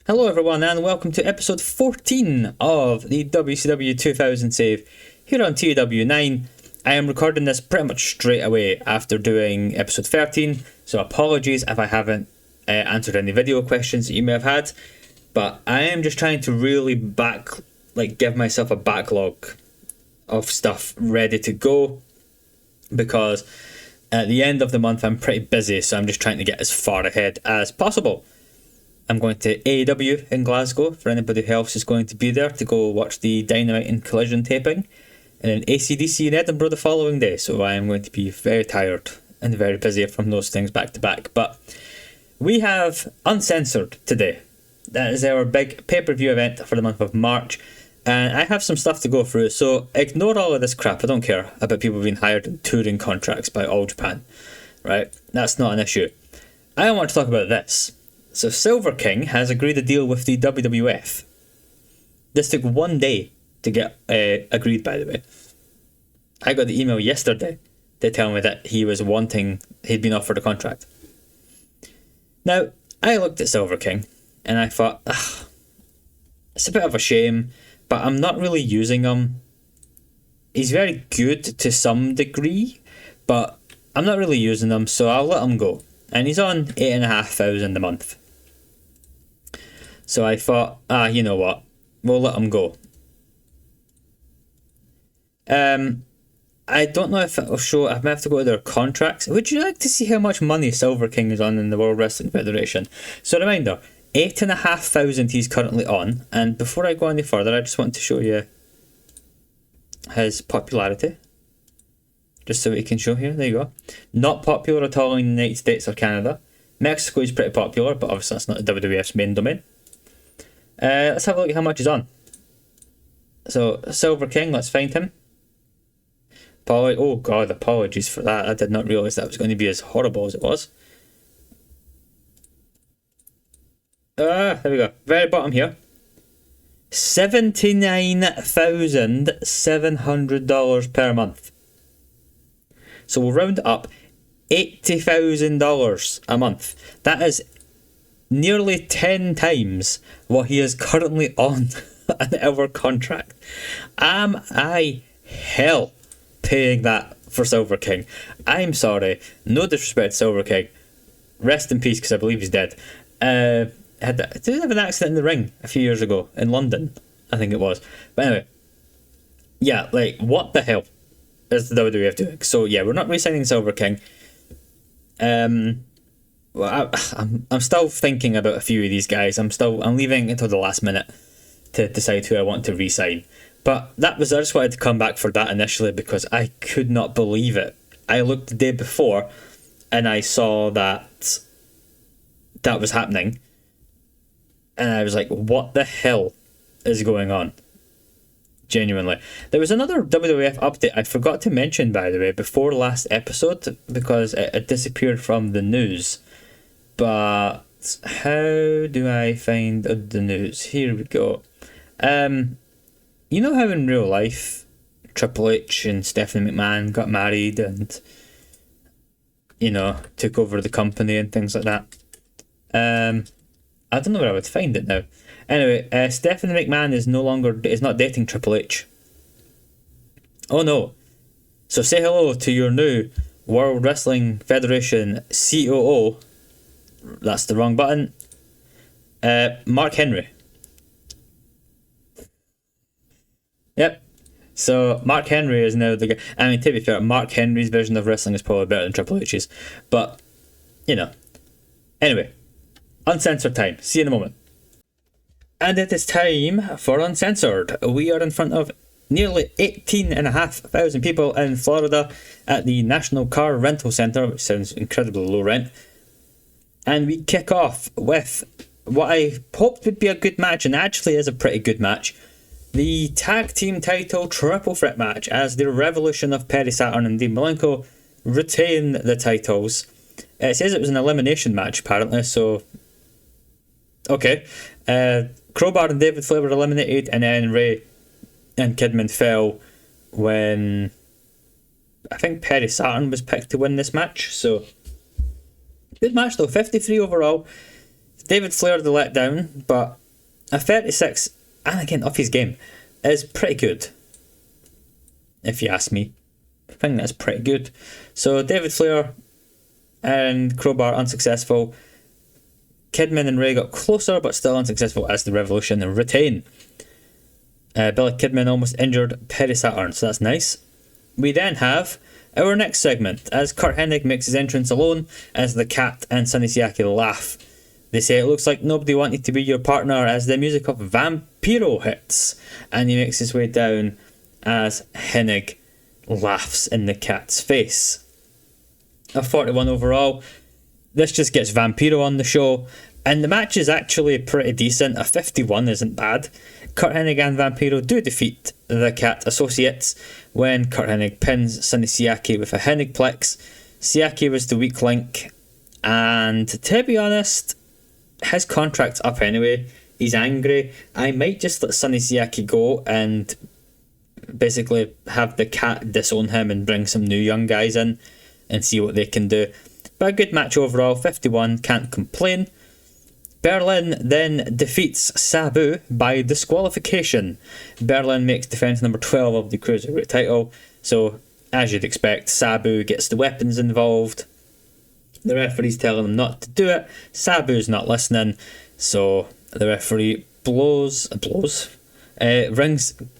Hello everyone and welcome to episode 14 of the WCW 2000 save here on TEW IX. I am recording this pretty much straight away after doing episode 13, so apologies if I haven't answered any video questions that you may have had, but I am just trying to really give myself a backlog of stuff ready to go, because at the end of the month I'm pretty busy, so I'm just trying to get as far ahead as possible. I'm going to AEW in Glasgow for anybody else is going to be there to go watch the Dynamite and Collision taping, and then AC/DC in Edinburgh the following day, so I am going to be very tired and very busy from those things back to back. But we have Uncensored today. That is our big pay-per-view event for the month of March, and I have some stuff to go through, so ignore all of this crap. I don't care about people being hired in touring contracts by All Japan, right? That's not an issue. I want to talk about this. So Silver King has agreed a deal with the WWF. This took 1 day to get agreed, by the way. I got the email yesterday to tell me that he'd been offered a contract. Now, I looked at Silver King and I thought, it's a bit of a shame, but I'm not really using him. He's very good to some degree, but I'm not really using him, so I'll let him go. And he's on 8,500 a month. So I thought, you know what, we'll let him go. I don't know if it'll show. I might have to go to their contracts. Would you like to see how much money Silver King is on in the World Wrestling Federation? So reminder, 8,500 he's currently on. And before I go any further, I just want to show you his popularity. Just so we can show here. There you go. Not popular at all in the United States or Canada. Mexico is pretty popular, but obviously that's not the WWF's main domain. Let's have a look at how much he's on. So, Silver King, let's find him. Oh god, apologies for that. I did not realise that was going to be as horrible as it was. There we go. Very bottom here. $79,700 per month. So we'll round it up. $80,000 a month. That is nearly 10 times what he is currently on an hour contract. Am I hell paying that for Silver King? I'm sorry, no disrespect to Silver King, rest in peace, because I believe he's dead. Did he have an accident in the ring a few years ago in London? I think it was. But anyway, yeah, like, what the hell is the WWF doing? So yeah, we're not re-signing Silver King. Well, I'm still thinking about a few of these guys. I'm leaving until the last minute to decide who I want to re-sign. But I just wanted to come back for that initially because I could not believe it. I looked the day before and I saw that was happening, and I was like, what the hell is going on? Genuinely. There was another WWF update I forgot to mention, by the way, before last episode, because it disappeared from the news. But how do I find the news? Here we go. You know how in real life Triple H and Stephanie McMahon got married and, you know, took over the company and things like that? I don't know where I would find it now. Anyway, Stephanie McMahon is not dating Triple H. Oh no. So say hello to your new World Wrestling Federation COO. That's the wrong button. Mark Henry. Yep. So Mark Henry is now the guy. I mean, to be fair, Mark Henry's version of wrestling is probably better than Triple H's. But, you know. Anyway. Uncensored time. See you in a moment. And it is time for Uncensored. We are in front of nearly 18,500 people in Florida at the National Car Rental Center, which sounds incredibly low rent. And we kick off with what I hoped would be a good match, and actually is a pretty good match. The Tag Team Title Triple Threat match, as the Revolution of Perry Saturn and Dean Malenko retain the titles. It says it was an elimination match, apparently, so... Okay. Crowbar and David Flair were eliminated, and then Ray and Kidman fell when... I think Perry Saturn was picked to win this match, so... Good match though, 53 overall. David Flair the letdown, but a 36, and again off his game, is pretty good. If you ask me, I think that's pretty good. So David Flair and Crowbar unsuccessful. Kidman and Ray got closer, but still unsuccessful as the Revolution retain. Billy Kidman almost injured Perry Saturn, so that's nice. We then have our next segment, as Curt Hennig makes his entrance alone, as the Cat and Sonny Siaki laugh. They say it looks like nobody wanted to be your partner as the music of Vampiro hits, and he makes his way down as Hennig laughs in the Cat's face. A 41 overall. This just gets Vampiro on the show, and the match is actually pretty decent. A 51 isn't bad. Curt Hennig and Vampiro do defeat the Cat Associates when Curt Hennig pins Sonny Siaki with a Hennigplex. Siaki was the weak link, and to be honest, his contract's up anyway. He's angry. I might just let Sonny Siaki go and basically have the Cat disown him and bring some new young guys in and see what they can do. But a good match overall, 51, can't complain. Berlin then defeats Sabu by disqualification. Berlin makes defence number 12 of the Cruiserweight title, so as you'd expect, Sabu gets the weapons involved. The referee's telling him not to do it. Sabu's not listening, so the referee rings,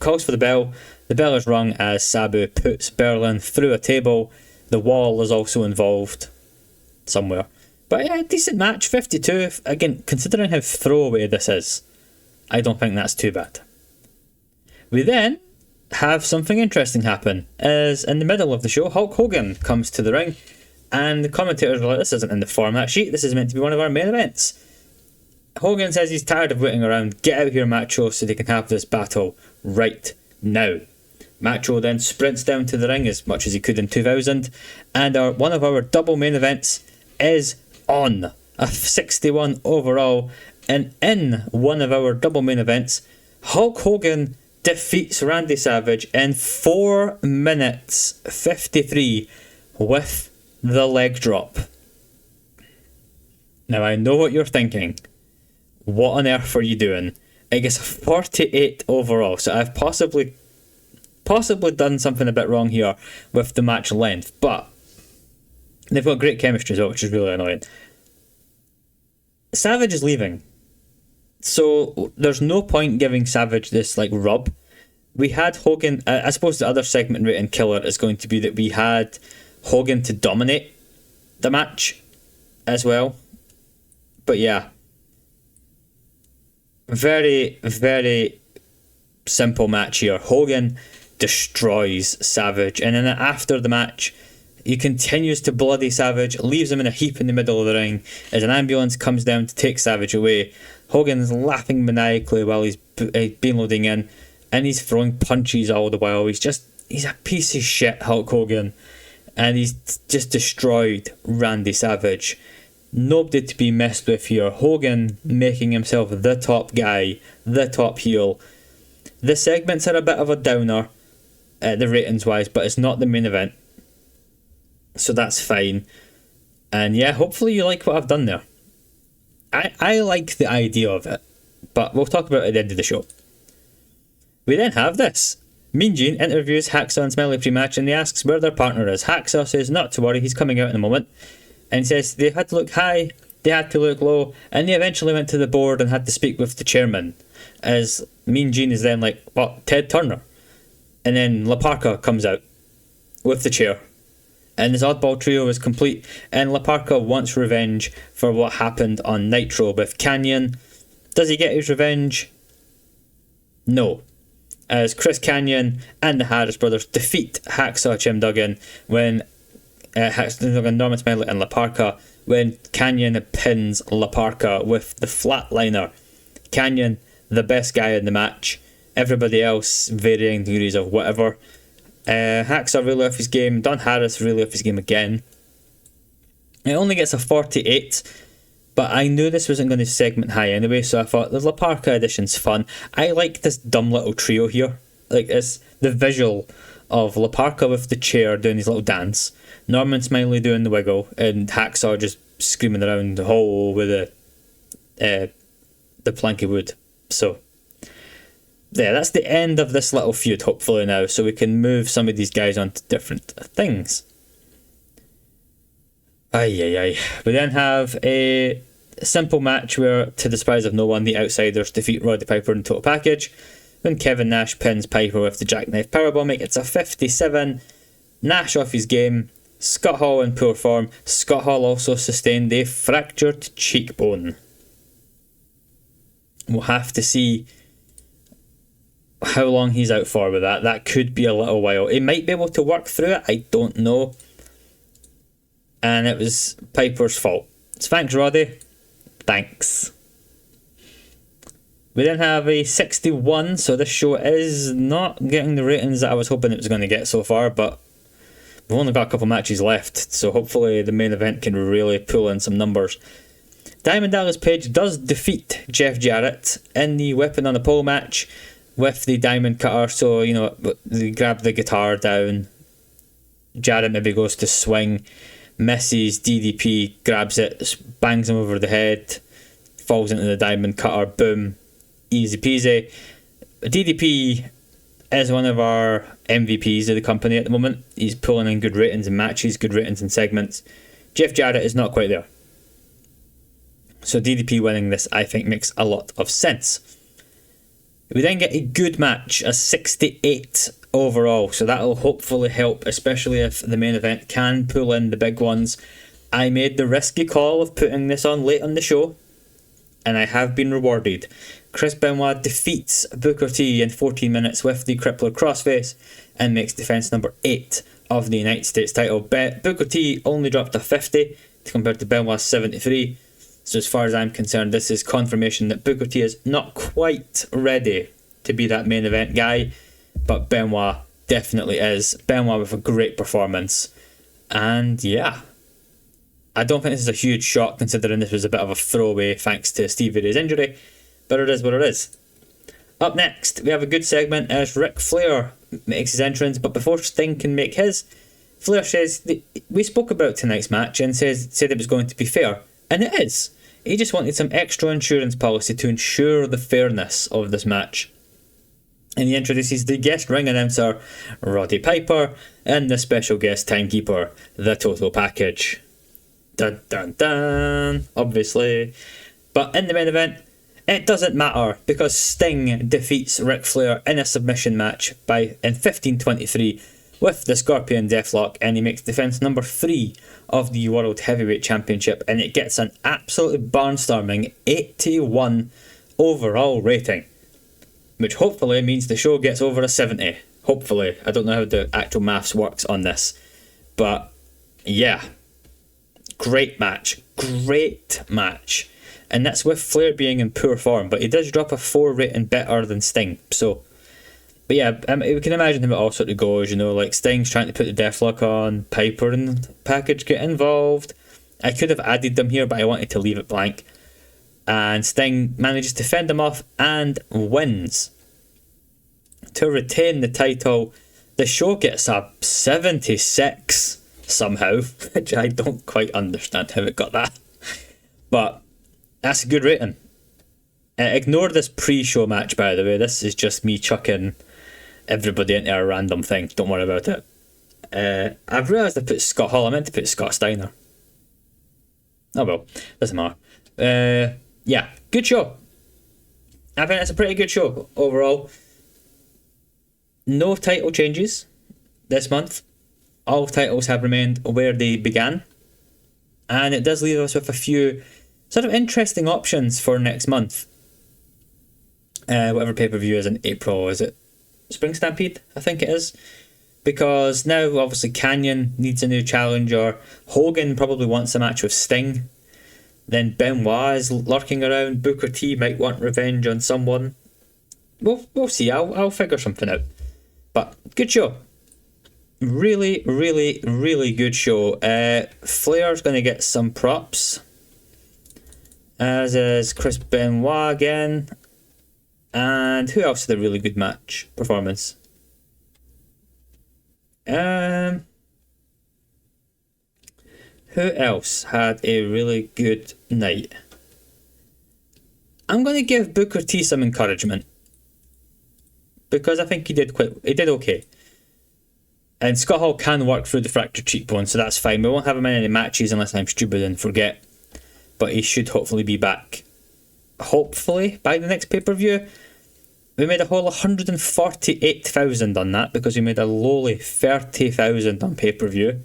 calls for the bell. The bell is rung as Sabu puts Berlin through a table. The wall is also involved somewhere. But yeah, decent match, 52. Again, considering how throwaway this is, I don't think that's too bad. We then have something interesting happen, as in the middle of the show, Hulk Hogan comes to the ring, and the commentators are like, this isn't in the format sheet, this is meant to be one of our main events. Hogan says he's tired of waiting around, get out here Macho so they can have this battle right now. Macho then sprints down to the ring as much as he could in 2000, and one of our double main events is on. A 61 overall, and in one of our double main events, Hulk Hogan defeats Randy Savage in 4 minutes 53 with the leg drop. Now I know what you're thinking. What on earth are you doing? It gets a 48 overall, so I've possibly done something a bit wrong here with the match length, but they've got great chemistry as well, which is really annoying. Savage is leaving, so there's no point giving Savage this rub. We had Hogan, I suppose the other segment rating killer is going to be that we had Hogan to dominate the match as well. But yeah, very, very simple match here. Hogan destroys Savage, and then after the match, he continues to bloody Savage, leaves him in a heap in the middle of the ring as an ambulance comes down to take Savage away. Hogan's laughing maniacally while he's being loading in, and he's throwing punches all the while. He's a piece of shit, Hulk Hogan, and he's just destroyed Randy Savage. Nobody to be messed with here. Hogan making himself the top guy, the top heel. The segments are a bit of a downer, the ratings wise, but it's not the main event, so that's fine. And yeah, hopefully you like what I've done there. I like the idea of it, but we'll talk about it at the end of the show. We then have this. Mean Gene interviews Hacksaw and Smelly pre-match, and he asks where their partner is. Hacksaw says not to worry, he's coming out in a moment, and he says they had to look high, they had to look low, and they eventually went to the board and had to speak with the chairman, as Mean Gene is then like, what, Ted Turner? And then La Parka comes out with the chair, and this oddball trio is complete, and La Parka wants revenge for what happened on Nitro with Kanyon. Does he get his revenge? No. As Chris Kanyon and the Harris brothers defeat Hacksaw Jim Duggan when Norman Smiley and La Parka, when Kanyon pins La Parka with the flatliner. Kanyon, the best guy in the match. Everybody else, varying degrees of whatever. Hacksaw really off his game. Don Harris really off his game again. It only gets a 48, but I knew this wasn't going to segment high anyway, so I thought the La Parka edition's fun. I like this dumb little trio here. It's the visual of La Parka with the chair doing his little dance, Norman Smiley doing the wiggle, and Hacksaw just screaming around the hole with the planky wood. So yeah, that's the end of this little feud, hopefully now, so we can move some of these guys on to different things. We then have a simple match where, to the surprise of no one, the Outsiders defeat Roddy Piper in Total Package. When Kevin Nash pins Piper with the jackknife powerbomb, it gets a 57. Nash off his game. Scott Hall in poor form. Scott Hall also sustained a fractured cheekbone. We'll have to see how long he's out for with that. That could be a little while. He might be able to work through it. I don't know. And it was Piper's fault. So thanks, Roddy. Thanks. We then have a 61, so this show is not getting the ratings that I was hoping it was going to get so far, but we've only got a couple matches left, so hopefully the main event can really pull in some numbers. Diamond Dallas Page does defeat Jeff Jarrett in the Weapon on a Pole match with the Diamond Cutter, so, you know, they grab the guitar down, Jarrett maybe goes to swing, misses, DDP grabs it, bangs him over the head, falls into the Diamond Cutter, boom, easy peasy. DDP is one of our MVPs of the company at the moment. He's pulling in good ratings in matches, good ratings in segments. Jeff Jarrett is not quite there. So DDP winning this, I think, makes a lot of sense. We then get a good match, a 68 overall, so that'll hopefully help, especially if the main event can pull in the big ones. I made the risky call of putting this on late on the show, and I have been rewarded. Chris Benoit defeats Booker T in 14 minutes with the Crippler Crossface and makes defence number 8 of the United States title. Booker T only dropped a 50 compared to Benoit's 73. So as far as I'm concerned, this is confirmation that Booker T is not quite ready to be that main event guy, but Benoit definitely is. Benoit with a great performance. And yeah, I don't think this is a huge shock considering this was a bit of a throwaway thanks to Stevie Ray's injury, but it is what it is. Up next, we have a good segment as Ric Flair makes his entrance, but before Sting can make his, Flair says, we spoke about tonight's match and said it was going to be fair, and it is. He just wanted some extra insurance policy to ensure the fairness of this match. And he introduces the guest ring announcer, Roddy Piper, and the special guest timekeeper, the Total Package. Dun dun dun, obviously. But in the main event, it doesn't matter because Sting defeats Ric Flair in a submission match in 15:23 with the Scorpion Deathlock, and he makes defence number 3 of the World Heavyweight Championship, and it gets an absolutely barnstorming 81 overall rating, which hopefully means the show gets over a 70. Hopefully. I don't know how the actual maths works on this, but yeah, great match, and that's with Flair being in poor form, but he does drop a 4 rating better than Sting, so. But yeah, we can imagine how it all sort of goes, you know, like Sting's trying to put the Deathlock on, Piper and the Package get involved. I could have added them here, but I wanted to leave it blank. And Sting manages to fend them off and wins. To retain the title, the show gets a 76 somehow, which I don't quite understand how it got that. But that's a good rating. Ignore this pre-show match, by the way. This is just me chucking everybody into a random thing. Don't worry about it. I've realised I put Scott Hall. I meant to put Scott Steiner. Oh well, doesn't matter. Yeah, good show. I think it's a pretty good show overall. No title changes this month. All titles have remained where they began. And it does leave us with a few sort of interesting options for next month. Whatever pay-per-view is in April, is it Spring Stampede? I think it is. Because now, obviously, Canyon needs a new challenger. Hogan probably wants a match with Sting. Then Benoit is lurking around. Booker T might want revenge on someone. We'll see. I'll figure something out. But good show. Really, really, really good show. Flair's going to get some props. As is Chris Benoit again. And who else had a really good match performance? Who else had a really good night? I'm going to give Booker T some encouragement, because I think he did okay. And Scott Hall can work through the fractured cheekbone, so that's fine. We won't have him in any matches unless I'm stupid and forget. But he should hopefully be back. Hopefully by the next pay-per-view. We made a whole 148,000 on that, because we made a lowly 30,000 on pay-per-view.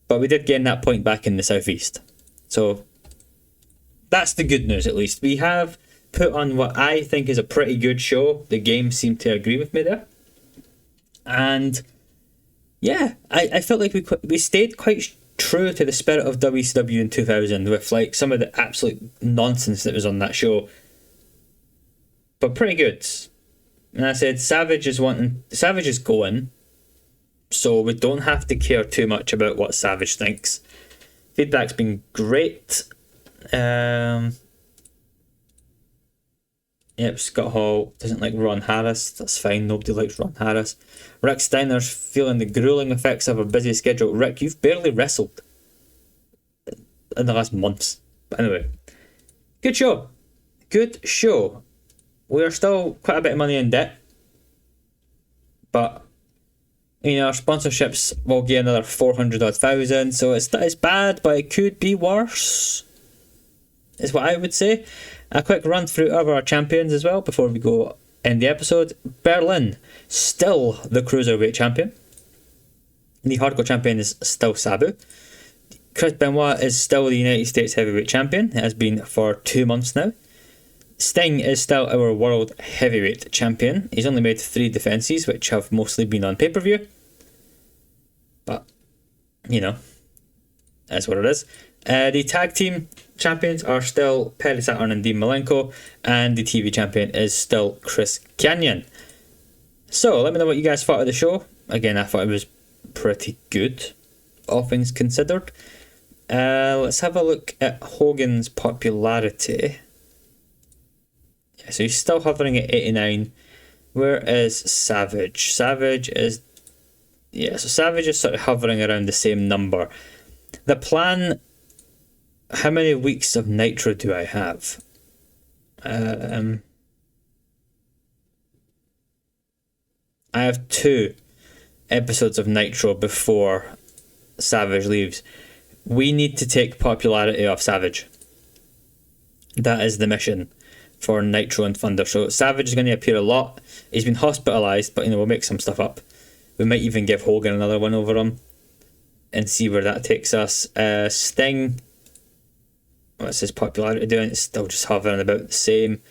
But we did gain that point back in the Southeast. So that's the good news, at least. We have put on what I think is a pretty good show. The game seemed to agree with me there. And yeah, I felt like we stayed quite true to the spirit of WCW in 2000 with like some of the absolute nonsense that was on that show. But pretty good. And I said Savage is going, so we don't have to care too much about what Savage thinks. Feedback's been great. Yep, Scott Hall doesn't like Ron Harris. That's fine, nobody likes Ron Harris. Rick Steiner's feeling the grueling effects of a busy schedule. Rick, you've barely wrestled in the last months. But anyway, good show. Good show. We're still quite a bit of money in debt. But, you know, our sponsorships will get another 400,000. So it's bad, but it could be worse, is what I would say. A quick run through of our champions as well before we go end the episode. Berlin, still the Cruiserweight champion. The Hardcore champion is still Sabu. Chris Benoit is still the United States Heavyweight champion. It has been for 2 months now. Sting is still our World Heavyweight champion. He's only made 3 defences, which have mostly been on pay-per-view. But, you know, that's what it is. The tag team champions are still Perry Saturn and Dean Malenko, and the TV champion is still Chris Kanyon. So let me know what you guys thought of the show. Again, I thought it was pretty good, all things considered. Let's have a look at Hogan's popularity. Yeah, so he's still hovering at 89. Where is Savage? Savage is sort of hovering around the same number. The plan. How many weeks of Nitro do I have? I have 2 episodes of Nitro before Savage leaves. We need to take popularity off Savage. That is the mission for Nitro and Thunder. So Savage is going to appear a lot. He's been hospitalised, but you know, we'll make some stuff up. We might even give Hogan another one over him and see where that takes us. Sting, what's his popularity doing? It's still just hovering about the same.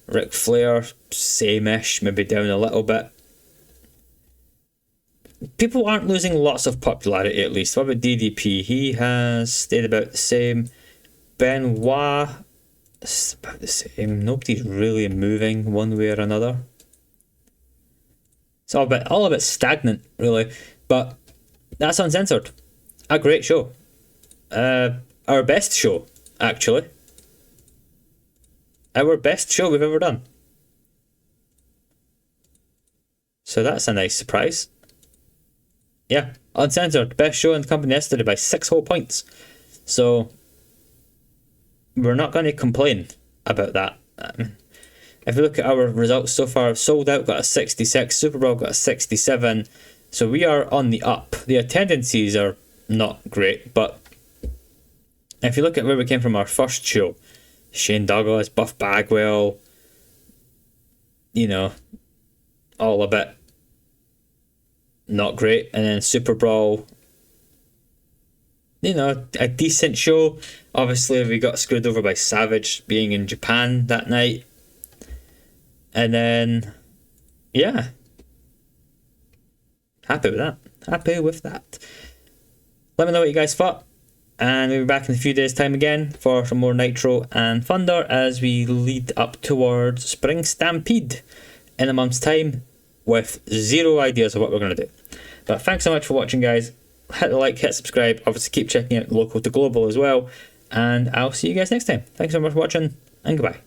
Ric Flair, same-ish, maybe down a little bit. People aren't losing lots of popularity, at least. What about DDP? He has stayed about the same. Benoit, it's about the same. Nobody's really moving one way or another. It's all a bit stagnant, really. But that's Uncensored. A great show. Our best show, actually. Our best show we've ever done. So that's a nice surprise. Yeah, Uncensored, best show in the company yesterday by 6 whole points. So we're not going to complain about that. If you look at our results so far, Sold Out got a 66, Super Bowl got a 67. So we are on the up. The attendances are not great, but if you look at where we came from our first show, Shane Douglas, Buff Bagwell, you know, all a bit not great. And then Super Brawl, you know, a decent show. Obviously, we got screwed over by Savage being in Japan that night. And then, yeah. Happy with that. Happy with that. Let me know what you guys thought. And we'll be back in a few days' time again for some more Nitro and Thunder as we lead up towards Spring Stampede in a month's time with zero ideas of what we're going to do. But thanks so much for watching, guys. Hit the like, hit subscribe. Obviously, keep checking out Local to Global as well. And I'll see you guys next time. Thanks so much for watching, and goodbye.